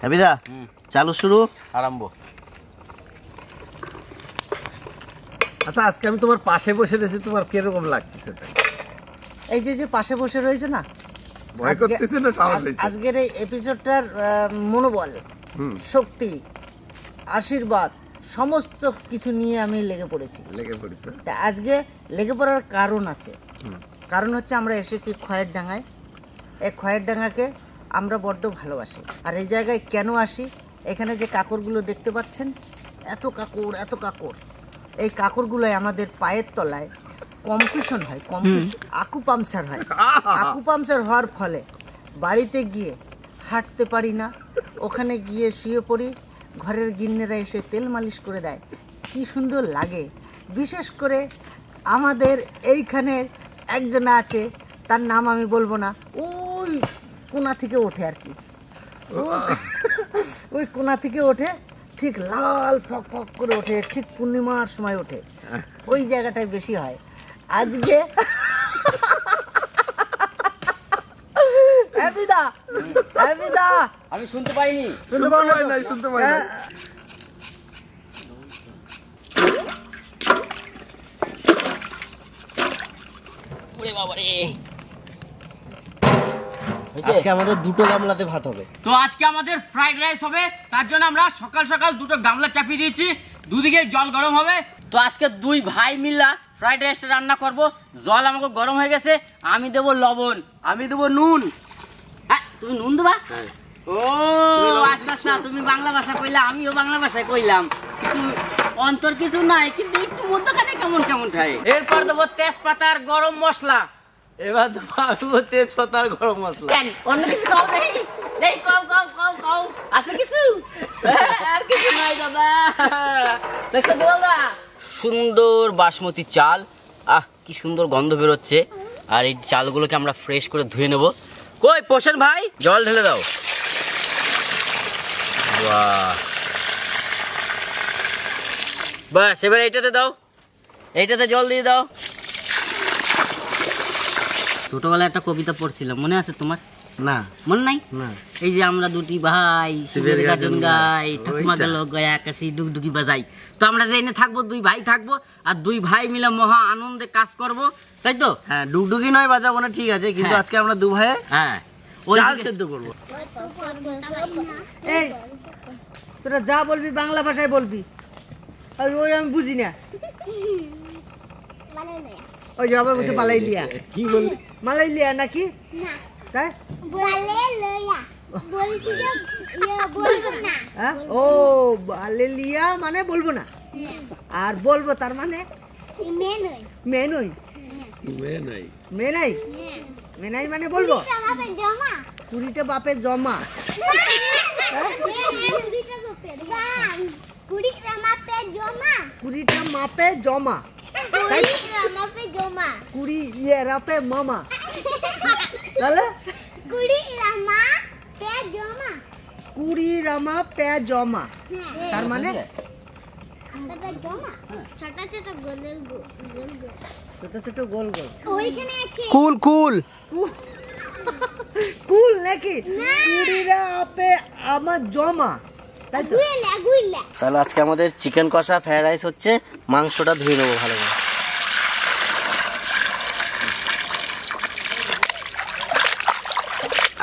হ্যাবিদা চালু শুরু আরম্ভ। আচ্ছা আজকে আমি তোমার পাশে বসে রয়েছি, তোমার কিরকম লাগতেছে? এই যে পাশে বসে রয়েছে না, ভয় করতেছে না? সাহস হয়েছে? আজকের এই এপিসোডটার মনোবল, শক্তি, আশীর্বাদ সমস্ত কিছু নিয়ে আমি লেগে পড়েছি। তা আজকে লেগে পড়ার কারণ আছে। কারণ হচ্ছে আমরা এসেছি খয়ের ডাঙ্গায়। এই খয়ের ডাঙ্গাকে আমরা বড্ড ভালোবাসি। আর এই জায়গায় কেন আসি? এখানে যে কাকড়গুলো দেখতে পাচ্ছেন, এত কাকড়, এই কাকড়গুলোয় আমাদের পায়ের তলায় কম্পিটিশন হয়, আকুপাংচার হয়। আকুপাংচার হওয়ার ফলে বাড়িতে গিয়ে হাঁটতে পারি না, ওখানে গিয়ে শুয়ে পড়ি, ঘরের গিন্নেরা এসে তেল মালিশ করে দেয়, কি সুন্দর লাগে। বিশেষ করে আমাদের এইখানের একজন আছে, তার নাম আমি বলবো না, ওই কোনা থেকে ওঠে আর কি, ওই কোনা থেকে ওঠে, ঠিক লাল ফক ফক করে ওঠে, ঠিক পূর্ণিমার সময় ওঠে, ওই জায়গাটায় বেশি হয়। আজকে আমি শুনতে পাইনি। আজকে আমাদের দুটো গামলাতে ভাত হবে। তো আজকে আমাদের ফ্রাইড রাইস হবে, তার জন্য আমরা সকাল সকাল দুটো গামলা চাপিয়ে দিয়েছি, দুদিকে জল গরম হবে। তো আজকে দুই ভাই মিলা ফ্রাইড রাইসটা রান্না করব। জল আমাকে গরম হয়ে গেছে, আমি দেবো লবণ, আমি দেবো নুন। হ্যাঁ তুমি নুন দেবা? ও আচ্ছা আচ্ছা, তুমি বাংলা ভাষা কইলা, আমিও বাংলা ভাষায় কইলাম, কিছু অন্তর কিছু নাই, কিন্তু একটু মধ্যখানে কেমন কেমন থাকে। এরপর দেবো তেজপাতার গরম মশলা। এবার দেবো তেজপাতার গরম মশলা। অন্য কিছু খাও নেই? নেই, খাও আছে কিছু? আর কিছু নাই দাদা। দেখো দাদা, সুন্দর বাসমতি চাল, কি সুন্দর গন্ধ বেরোচ্ছে। আর এই চালগুলোকে আমরা ফ্রেশ করে ধুয়ে নেব। কই পোষণ ভাই, জল ঢেলে দাও। বাস, এবার এইটাতে দাও, এইটাতে জল দিয়ে দাও। ছোটবেলায় একটা কবিতা পড়ছিলাম, মনে আছে তোমার? না, মনে নাই? না। এই যে আমরা দুটি ভাই শিবের গাজন গাই, ঠাকুমা গেল গয়া আকাশি ডুগডুগি বাজাই। তো আমরা যে এনে থাকবো, দুই ভাই থাকবো, আর দুই ভাই মিলে মহা আনন্দে কাজ করব, তাই তো? হ্যাঁ, ডুগডুগি নয় বাজাবো না, ঠিক আছে, কিন্তু আজকে আমরা দু ভাইয়ে চাল সেদ্ধ করবো। এই তোরা যা বলবি বাংলা ভাষায় বলবি, ওই আমি বুঝি না। ওই যে আবার বলছে মালাইলিয়া। কি বললি? মালাইলিয়া নাকি? তাই ও বালেলিয়া মানে বলবো না, আর বলবো তার মানে মেনাই মানে বলবো কুড়িটা বাপের জমা। কুড়িটা মাপে জমা, কুড়ি রাপে মামা, তাহলে কুড়ি রামা পে জমা, তার মানে ছোট ছোট গোল গোল। কুল কুল কুল নাকি? কুড়িরা আপে আমার জমা, তাই তো? তাহলে আজকে আমাদের চিকেন কষা ফ্রাইড রাইস হচ্ছে, মাংসটা ধুয়ে নেবো ভালো করে।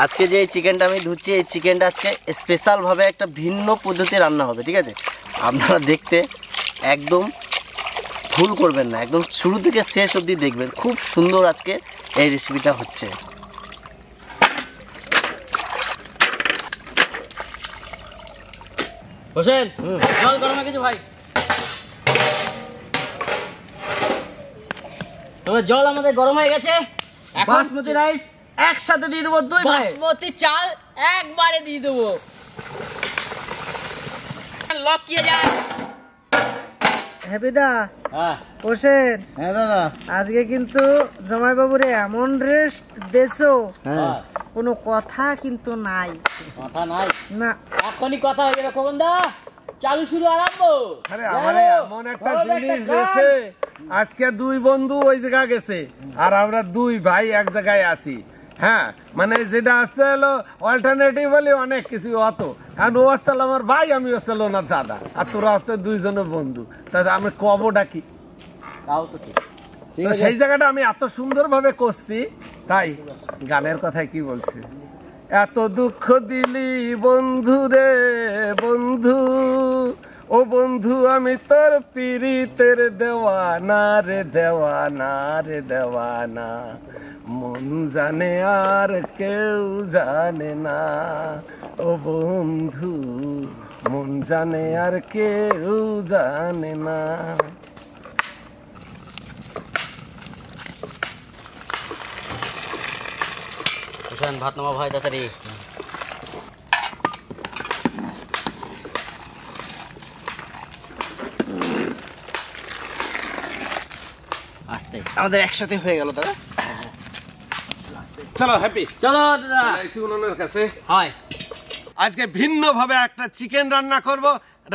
আজকে যে চিকেনটা আমি ধুচ্ছি, এই চিকেনটা আজকে স্পেশালভাবে একটা ভিন্ন পদ্ধতি রান্না হবে, ঠিক আছে? আপনারা দেখতে একদম ভুল করবেন না, একদম শুরু থেকে শেষ অবধি দেখবেন, খুব সুন্দর আজকে এই রেসিপিটা হচ্ছে। হোসেন, জল গরম হয়ে গেছে ভাই। তোমার জল আমাদের গরম হয়ে গেছে। বাসমতি রাইস একসাথে দিয়ে দেবো, দুই ভাই বাসমতি চাল একবারে দিয়ে দেবো। লক কিয়ে যায়। হ্যাপিদা, হোসেন, হ্যাঁ দাদা, আজকে কিন্তু জামাই বাবুরে এমন রেস্ট দেছো, হ্যাঁ কোনো কথা কিন্তু নাই। কথা নাই না, এখনই কথা হয়ে যাবে। খোকন দা, চালু শুরু আরম্ভ। আরে আমারে এমন একটা জিনিস দিয়েছে, আজকে দুই বন্ধু ওই জায়গা গেছে আর আমরা দুই ভাই এক জায়গায় আছি। হ্যাঁ মানে যেটা আছে হলো অল্টারনেটিভ হলে অনেক কিছু হতো, কারণ ও আসছিল আমার ভাই, আমি আসছিল ওনার দাদা, আর তোরা আসছে দুইজনের বন্ধু, তাহলে আমি কব ডাকি। তাও তো ঠিক। তো সেই জায়গাটা আমি এত সুন্দর ভাবে করছি, তাই গানের কথায় কি বলছে, এত দুঃখ দিলি বন্ধু রে বন্ধু, ও বন্ধু আমি তোর পিরিতের দেওয়ানা রে দেওয়ানা রে দেওয়ানা, মন জানে আর কেউ জানে না, ও বন্ধু মন জানে আর কেউ জানে না। ভাত নামা ভাই তাড়াতাড়ি। আস্তে, আমাদের একসাথে হয়ে গেল দাদা। চলো হ্যাপি, চলো দাদা। উনানের কাছে হয় আজকে ভিন্ন ভাবে একটা চিকেন রান্না করব,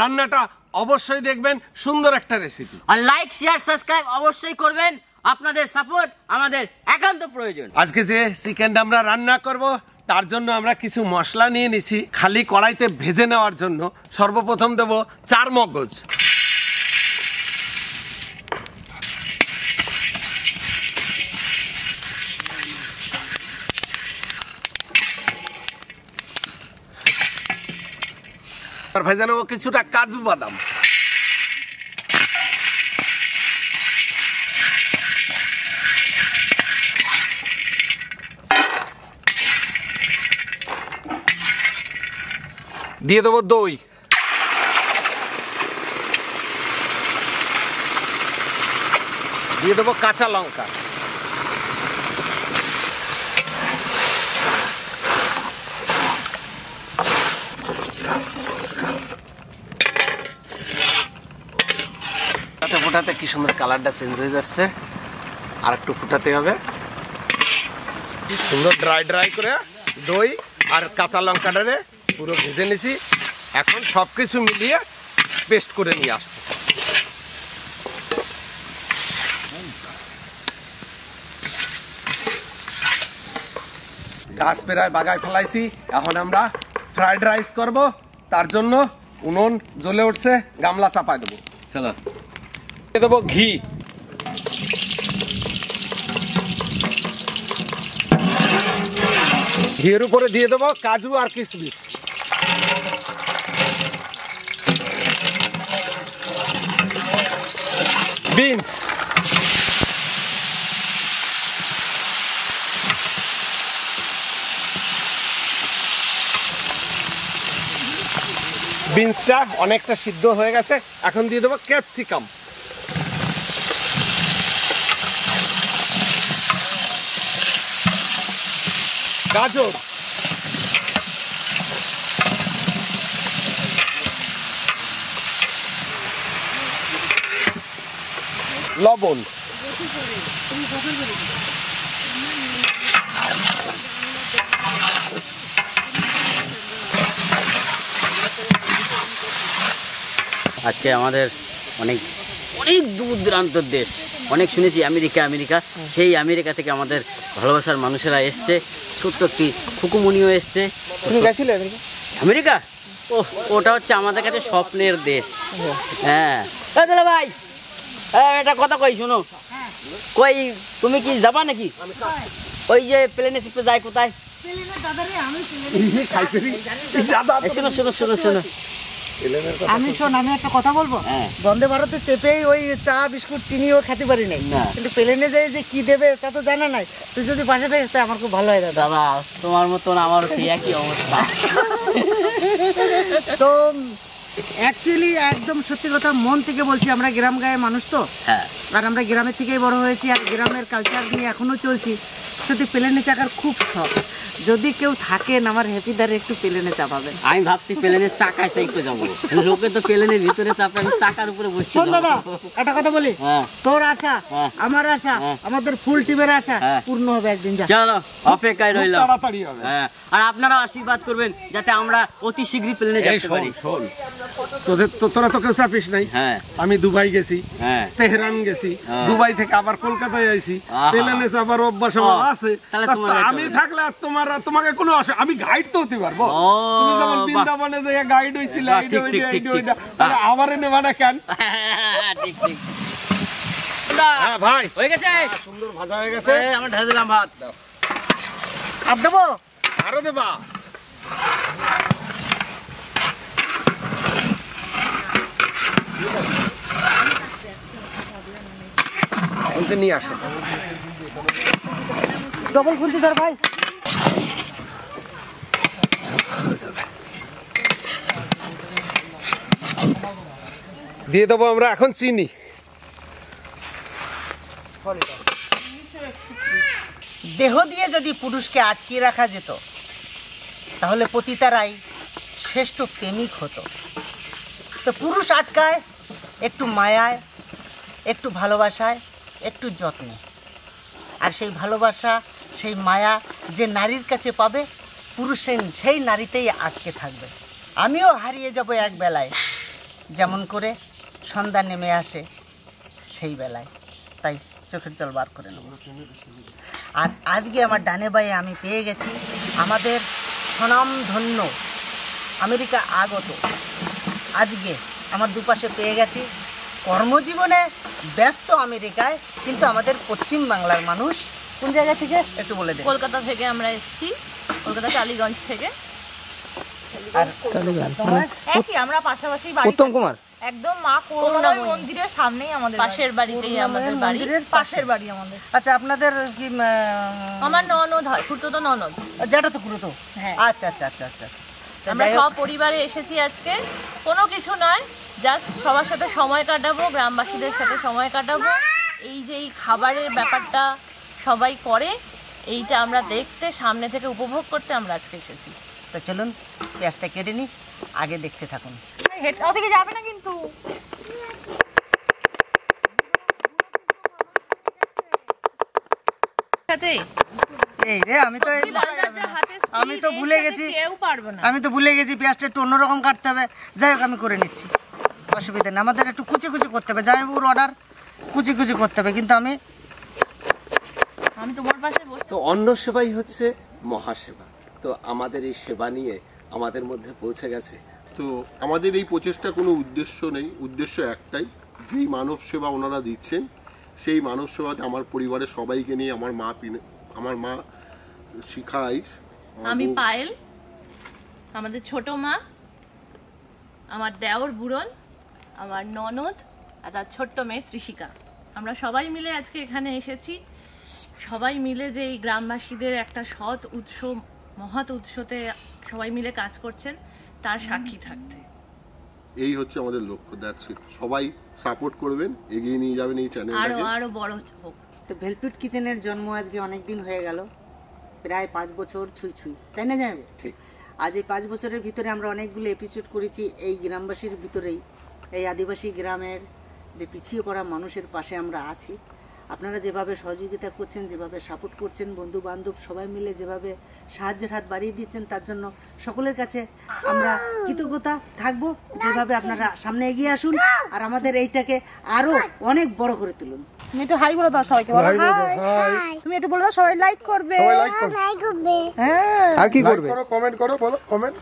রান্নাটা অবশ্যই দেখবেন, সুন্দর একটা রেসিপি। আর লাইক শেয়ার সাবস্ক্রাইব অবশ্যই করবেন, আপনাদের সাপোর্ট আমাদের একান্ত প্রয়োজন। আজকে যে চিকেনটা আমরা রান্না করব তার জন্য আমরা কিছু মশলা নিয়ে নিছি খালি কড়াইতে ভেজে নেওয়ার জন্য। সর্বপ্রথম দেব 4 মগজ, ভেজে নেব কিছুটা কাজু বাদাম, দিয়ে দেবো দই, দিয়ে দেবো কাঁচা লঙ্কা, ফোটাতে ফোটাতে কি সুন্দর কালারটা চেঞ্জ হয়ে যাচ্ছে, আর একটু ফুটাতে হবে। সুন্দর ড্রাই ড্রাই করে দই আর কাঁচা লঙ্কাটারে পুরো ভেজে নিছি। এখন সবকিছু মিলিয়ে পেস্ট করে নিয়ে আসবো। গাছ প্রায় বাগায় ফেলাইছি, এখন আমরা ফ্রাইড রাইস করব। তার জন্য উনুন জ্বলে উঠছে, গামলা চাপায় দেবো। চলো দেবো ঘি, ঘিয়ের উপরে দিয়ে দেবো কাজু আর কিশমিশ, বিনস, বিনসটা অনেকটা সিদ্ধ হয়ে গেছে, এখন দিয়ে দেবো ক্যাপসিকাম, গাজর, লবণ, আজকে আমাদের অনেক অনেক দূর দূরান্তর দেশ, অনেক শুনেছি আমেরিকা আমেরিকা, সেই আমেরিকা থেকে আমাদের ভালোবাসার মানুষেরা এসছে, ছোট্ট একটি খুকুমনিও এসছে। আমেরিকা ও ওটা হচ্ছে আমাদের কাছে স্বপ্নের দেশ। হ্যাঁ দাদা ভাই, এটা কথা কই শোনো, কই তুমি কি যাবা নাকি? ওই যে প্লেনে শিখতে যায় কোথায়? শোনো শোনো শোনো শোনো, আমি একটা কথা বলবো, বন্দে ভারতে চেপেই ওই চা বিস্কুট চিনিও খেতে পারি নাই, কিন্তু প্লেনে যাই যে কি দেবে তা তো জানা নাই। তুই যদি পাশে থাকিস তাই আমার খুব ভালো হয় দাদা। দাদা তোমার মতন আমার সেই একই অবস্থা। তো অ্যাকচুয়ালি একদম সত্যি কথা মন থেকে বলছি, আমরা গ্রাম গায়ে মানুষ তো, আর আমরা গ্রামের থেকেই বড় হয়েছি, আর গ্রামের কালচার নিয়ে এখনো চলছি। সত্যি প্লেনে চাকার খুব শখ, যদি কেউ থাকেন আমার হ্যাপি দ্বারে একটু প্লেনে চাপাবেন। আমি ভাবছি প্লেনের চাকায় চাইতে যাবো, লোকে তো প্লেনের ভিতরে চাপে, আমি চাকার উপরে বসে। দাদা একটা কথা বলি, তোর আশা আমার আশা, আমাদের ফুল টিমের আশা পূর্ণ হবে একদিন। চলো অপেক্ষায় রইলাম, তাড়াতাড়ি হবে। আর আপনারাও আশীর্বাদ করবেন যাতে আমরা অতি শীঘ্রই প্লেনে যেতে পারি। তোরা তো কেউ চাপিস নাই, আমি দুবাই গেছি, তেহরান গেছি, দুবাই থেকে আবার কলকাতায় আইছি, প্লেনে চাপার অভ্যাস আমার আছে, তাহলে তা তোমার গাইতে আমি হবে। থাকলে আর তোমাকে কোনো আমি গাইড তো হতে পারবো। ও, তুমি যেমন বাহ। বৃন্দাবনে যে গাইড হইছিলে, বাহ, এইটা, ঠিক, ওইটা, ঠিক, এইটা, ঠিক, ওইটা, ঠিক। তাহলে আমার নেবা না কেন? ঠিক ঠিক হ্যাঁ ভাই, হয়ে গেছে। সুন্দর ভাজা হয়ে গেছে। আমরা ঢেলে দিলাম ভাত। আর দেবো? আরো দেবা? নিয়ে আসো। ডবল খুন্তি ধর ভাই। দিয়ে দেবো আমরা এখন চিনি। দেহ দিয়ে যদি পুরুষকে আটকিয়ে রাখা যেত তাহলে পতিতারাই শ্রেষ্ঠ প্রেমিক হতো। তো পুরুষ আটকায় একটু মায়ায়, একটু ভালোবাসায়, একটু যত্নে। আর সেই ভালোবাসা, সেই মায়া যে নারীর কাছে পাবে, পুরুষ সেই নারীতেই আটকে থাকবে। আমিও হারিয়ে যাব এক বেলায়, যেমন করে সন্ধ্যা নেমে আসে সেই বেলায়। তাই চোখের জল বার করে নেব। আর আজকে আমার ডানে বায়ে আমি পেয়ে গেছি আমাদের স্বনামধন্য আমেরিকা আগত, আজকে আমার দুপাশে পেয়ে গেছি কর্মজীবনে ব্যস্ত আমেরিকায়, কিন্তু আমাদের পশ্চিম বাংলার মানুষ। কোন জায়গা থেকে একটু বলে দেন। কলকাতা থেকে আমরা এসেছি, কলকাতা টালিগঞ্জ থেকে। আর তোমার? একই, আমরা পাশাপাশি বাড়ি। উত্তম কুমার। একদম মা করুণাময়ী মন্দিরের সামনেই আমাদের পাশের বাড়িতেই আমাদের বাড়ি, মন্দিরের পাশের বাড়ি আমাদের। আচ্ছা, আপনাদের কি আমার ননদ হয়, খুড়তো ননদ। যেটা তো গুরুত্ব। হ্যাঁ। আচ্ছা আচ্ছা আচ্ছা আচ্ছা আচ্ছা। তো আমরা যাই হোক, সব পরিবারে এসেছি আজকে। কোনো কিছু নয়, জাস্ট সবার সাথে সময় কাটাবো, গ্রামবাসীদের সাথে সময় কাটাবো। এই যে এই খাবারের ব্যাপারটা সবাই করে, এইটা আমরা দেখতে, সামনে থেকে উপভোগ করতে আমরা আজকে এসেছি। তো চলুন পেঁয়াজটা কেটে নিই, আগে দেখতে থাকুন। ওদিকে যাবে না কিন্তু। এই রে, আমি তো ভুলে গেছি। কেউ পারবে না। আমি তো ভুলে গেছি পেঁয়াজটা একটু অন্যরকম কাটতে হবে। যাই হোক, আমি করে নিচ্ছি, অসুবিধা নেই। আমাদের একটু কুচি কুচি করতে হবে, যাই হোক অর্ডার কুচি কুচি করতে হবে, কিন্তু আমি তোমার পাশে বসে। তো অন্ন সেবাই হচ্ছে মহাসেবা। তো আমাদের এই সেবা নিয়ে আমাদের মধ্যে পৌঁছে গেছে। তো আমাদের এই প্রচেষ্টা কোনো উদ্দেশ্য নেই, উদ্দেশ্য একটাই, যেই মানব সেবা ওনারা দিচ্ছেন সেই মানব সেবাতে আমার পরিবারের সবাইকে নিয়ে আমার মা শিখা আইচ, আমি পায়েল, আমাদের ছোট মা, আমার দেওর বুড়ন, আমার ননদ আর তার ছোট্ট মেয়ে ত্রিশিকা, আমরা সবাই মিলে আজকে এখানে এসেছি। সবাই মিলে যে এই গ্রামবাসীদের একটা সৎ উৎস, মহৎ উৎসতে সবাই মিলে কাজ করছেন, তার সাক্ষী থাকতে। এই হচ্ছে আমাদের লক্ষ্য। That's it. সবাই সাপোর্ট করবেন, এগিয়ে নিয়ে যাবেন এই চ্যানেলটাকে। আরো বড় হোক। তো ভেলপুট কিচেনের জন্ম আজকে অনেক দিন হয়ে গেল, প্রায় 5 বছর ছুঁই ছুঁই, তাই না জানবে? ঠিক। আজ এই 5 বছরের ভিতরে আমরা অনেকগুলো এপিসোড করেছি এই গ্রামবাসীর ভিতরেই। এই আদিবাসী গ্রামের যে পিছিয়ে পড়া মানুষের পাশে আমরা আছি। আপনারা যেভাবে সহযোগিতা করছেন, যেভাবে সাপোর্ট করছেন, বন্ধু বান্ধব সবাই মিলে যেভাবে সাহায্যের হাত বাড়িয়ে দিচ্ছেন, তার জন্য সকলের কাছে আমরা কৃতজ্ঞতা থাকবো। যেভাবে আপনারা সামনে এগিয়ে আসুন আর আমাদের এইটাকে আরো অনেক বড় করে তুলুন। তুমি একটু হাই বলে দাও সবাইকে, বলো হাই। তুমি একটু বলে দাও, সবাই লাইক করবে। হ্যাঁ, আর কি করবে? কমেন্ট করো, বলো কমেন্ট।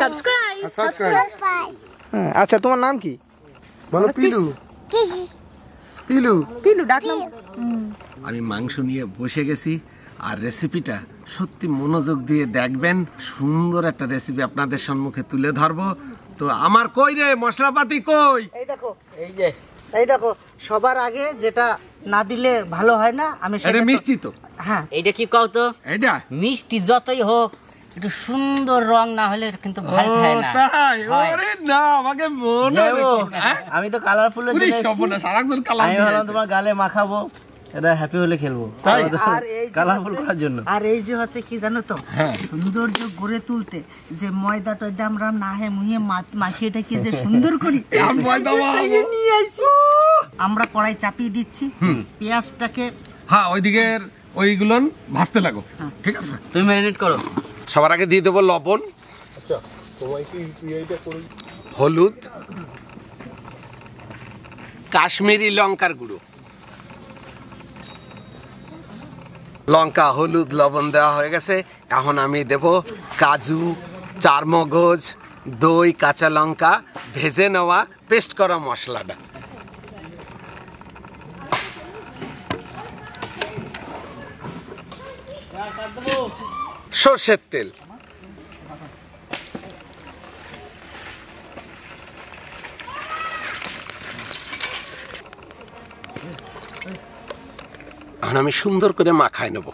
সাবস্ক্রাইব। আচ্ছা, তোমার নাম কি? বলো পিলু। পিলু। পিলু ডাক নাম। আমি মাংস নিয়ে বসে গেছি, আর রেসিপিটা সত্যি মনোযোগ দিয়ে দেখবেন। সুন্দর একটা রেসিপি আপনাদের সম্মুখে তুলে ধরবো। তো আমার কই রে, মশলাপাতি কই? এই দেখো, এই যে সবার আগে যেটা না দিলে ভালো হয় না, আমি এটা মিষ্টি তো। হ্যাঁ, এইটা কি কও তো? এটা মিষ্টি যতই হোক, একটু সুন্দর রং না হলে কিন্তু ভালো খায় না। তাই? হয়। ওরে না, আমাকে মনে যাই হোক, রেখো, হ্যাঁ? আমি তো কালারফুল পুরি সবনা সারাক্ষণ কালার আমি ভাবলাম তোমার গালে মাখাবো, এটা হ্যাপি হলে খেলবো, আর এই কালারফুল করার জন্য। আর এই যে হচ্ছে কি জানো তো, সৌন্দর্য গড়ে তুলতে যে ময়দা টয়দা আমরা না হে মুহে মাখিয়ে টাকিয়ে যে সুন্দর করি, এই নিয়ে আইছি। আমরা কড়াই চাপিয়ে দিচ্ছি, পেঁয়াজটাকে হ্যাঁ ওইদিকের ওইগুলো ভাজতে লাগো, ঠিক আছে? তুমি ম্যারিনেট করো। সবার আগে দিয়ে দেবো লবণ, হলুদ, কাশ্মীরি লঙ্কার গুঁড়ো, লঙ্কা, হলুদ, লবণ দেওয়া হয়ে গেছে। এখন আমি দেব কাজু, চারমগজ, দই, কাঁচা লঙ্কা, ভেজে নেওয়া পেস্ট করা মশলাটা। সরষের তেল, এখন আমি সুন্দর করে মাখায় নেব।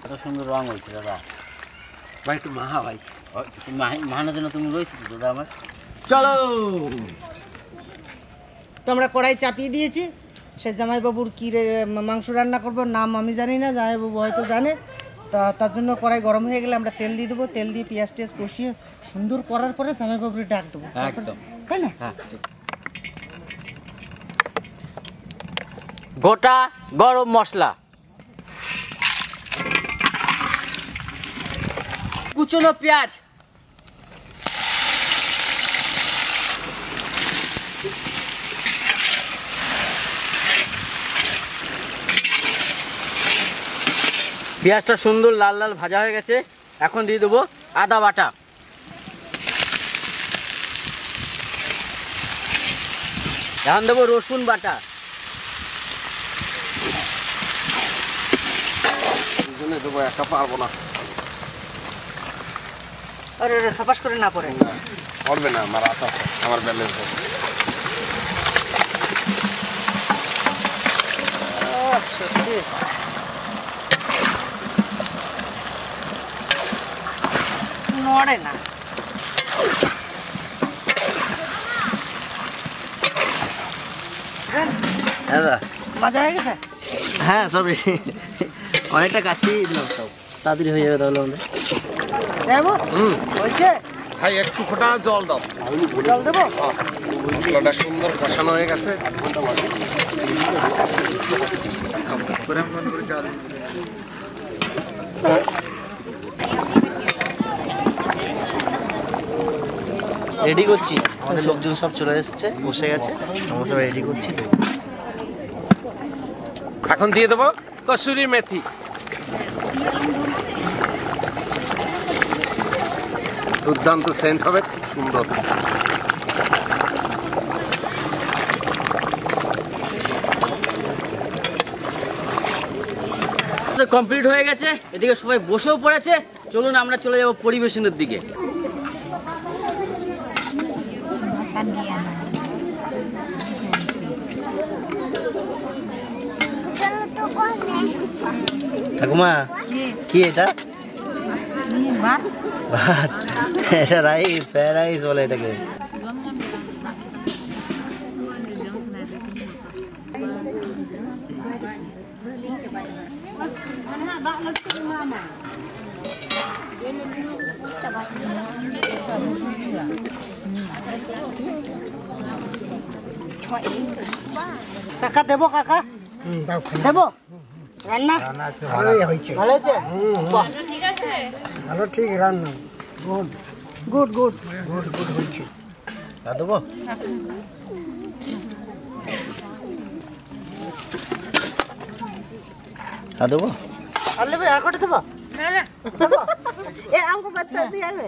এত সুন্দর রং হয়েছে দাদা। ভাই একটু মাহা ভাই, মাহানোর জন্য তুমি রয়েছে তো দাদা আমার। চলো, তো আমরা কড়াই চাপিয়ে দিয়েছি। সে জামাইবাবুর কী মাংস রান্না করবো নাম আমি জানি না, জামাইবাবু হয়তো জানে। তা তার জন্য কড়াই গরম হয়ে গেলে আমরা তেল দিয়ে দেবো। তেল দিয়ে পেঁয়াজ টেয়াজ কষিয়ে সুন্দর করার পরে জামাইবাবুর ডাক দেবো, একদম তাই না? গোটা গরম মশলা, কুচনো পেঁয়াজ, পেঁয়াজটা সুন্দর লাল লাল ভাজা হয়ে গেছে। এখন দিয়ে দেবো আদা বাটা, এখন দেবো রসুন বাটা, দেবো একা পারবো না। আরে খাপাস করে না পড়ে, পড়বে না, আমার হাত আছে, আমার ব্যালেন্স আছে। নড়ে না। দাদা মজা হয়ে গেছে। হ্যাঁ সব অনেকটা কাছেই দিলাম, সব তাড়াতাড়ি হয়ে যাবে তাহলে আমাদের। যাবো হয়েছে, ভাই একটু ফোটা জল দাও। জল দেবো। মশলাটা সুন্দর কষানো হয়ে গেছে। রেডি করছি, আমাদের লোকজন সব চলে এসেছে, বসে গেছে, আমরা সব রেডি করছি। এখন দিয়ে দেবো কসুরি মেথি, দুর্দান্ত সেন্ট হবে, খুব সুন্দর। কমপ্লিট হয়ে গেছে, এদিকে সবাই বসেও পড়েছে। চলুন আমরা চলে যাব পরিবেশনের দিকে। ঠাকুমা কি এটা? ভাত, এটা রাইস, ফ্রাইড রাইস বলে এটাকে। কাকা দেবো, কাকা দেবো রান্না ভালো হয়েছে। ঠিক আছে, ভালো, ঠিক রান্না, good good good good good হয়েছে। দেবো দেবো আর নেবে, আর কটা দেবো? দেবো এ আমাকে বাচ্চা দিয়ে যাবে।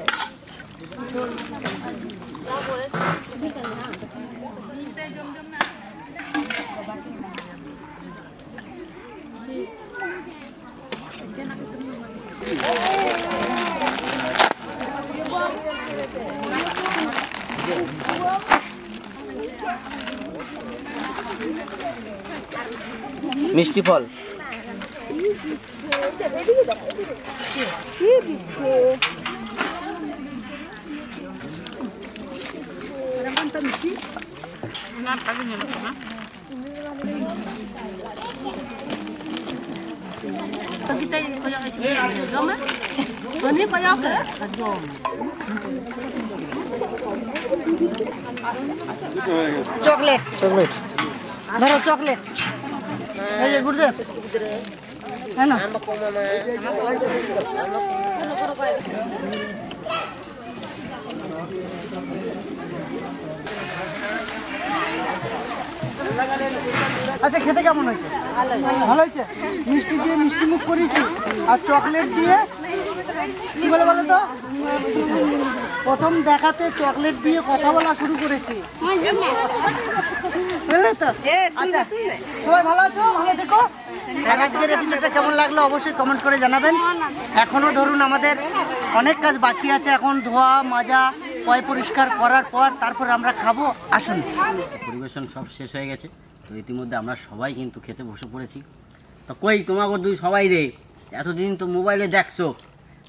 মিষ্টি ফল Kita চকলেট ধরো চকলেট। এই যে গুরুদেব হ্যাঁ না আচ্ছা খেতে কেমন হয়েছে? ভালো হয়েছে। মিষ্টি দিয়ে মিষ্টি মুখ করেছি আর চকলেট দিয়ে কি বলে বলো তো, প্রথম দেখাতে চকলেট দিয়ে কথা বলা শুরু করেছি, বুঝলে তো? আচ্ছা সবাই ভালো আছো, ভালো থেকো। আর আজকের এপিসোডটা কেমন লাগলো অবশ্যই কমেন্ট করে জানাবেন। এখনো ধরুন আমাদের অনেক কাজ বাকি আছে, এখন ধোয়া মাজা পয় পরিষ্কার করার পর তারপর আমরা খাবো। আসুন। পরিবেশন সব শেষ হয়ে গেছে, তো ইতিমধ্যে আমরা সবাই কিন্তু খেতে বসে পড়েছি। তো কই তোমাকে দুই সবাই রে, এতদিন তো মোবাইলে দেখছো,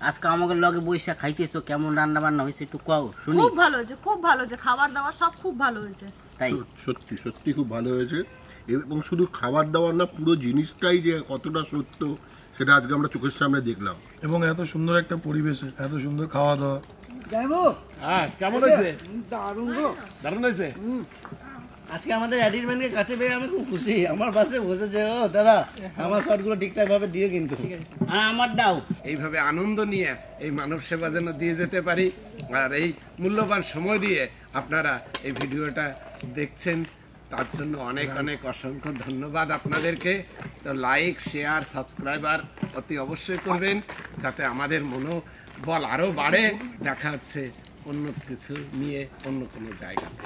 আজকে আমাদের লগে বৈশা খাইতেছো, কেমন রান্না বান্না হয়েছে একটু কও শুনি। খুব ভালো হয়েছে, খুব ভালো হয়েছে, খাবার দাবার সব খুব ভালো হয়েছে। তাই সত্যি সত্যি খুব ভালো হয়েছে, এবং শুধু খাবার দাবার না, পুরো জিনিসটাই যে কতটা সত্য সেটা আজকে আমরা চোখের সামনে দেখলাম। এবং এত সুন্দর একটা পরিবেশ, এত সুন্দর খাওয়া দাওয়া। হ্যাঁ কেমন হয়েছে? দারুণ হয়েছে। আজকে আমাদের অ্যাডিটম্যানকে কাছে পেয়ে আমি খুব খুশি। আমার পাশে বসেছে, ও দাদা আমার শটগুলো ঠিকঠাক ভাবে দিয়ে কিন্তু। আর আমার দাও এইভাবে আনন্দ নিয়ে এই মানব সেবা যেন দিয়ে যেতে পারি, আর এই মূল্যবান সময় দিয়ে আপনারা এই ভিডিওটা দেখছেন, তার জন্য অনেক অনেক অসংখ্য ধন্যবাদ আপনাদেরকে। তো লাইক শেয়ার সাবস্ক্রাইবার অতি অবশ্যই করবেন, যাতে আমাদের মনোবল আরও বাড়ে। দেখা হচ্ছে অন্য কিছু নিয়ে অন্য কোনো জায়গাতে।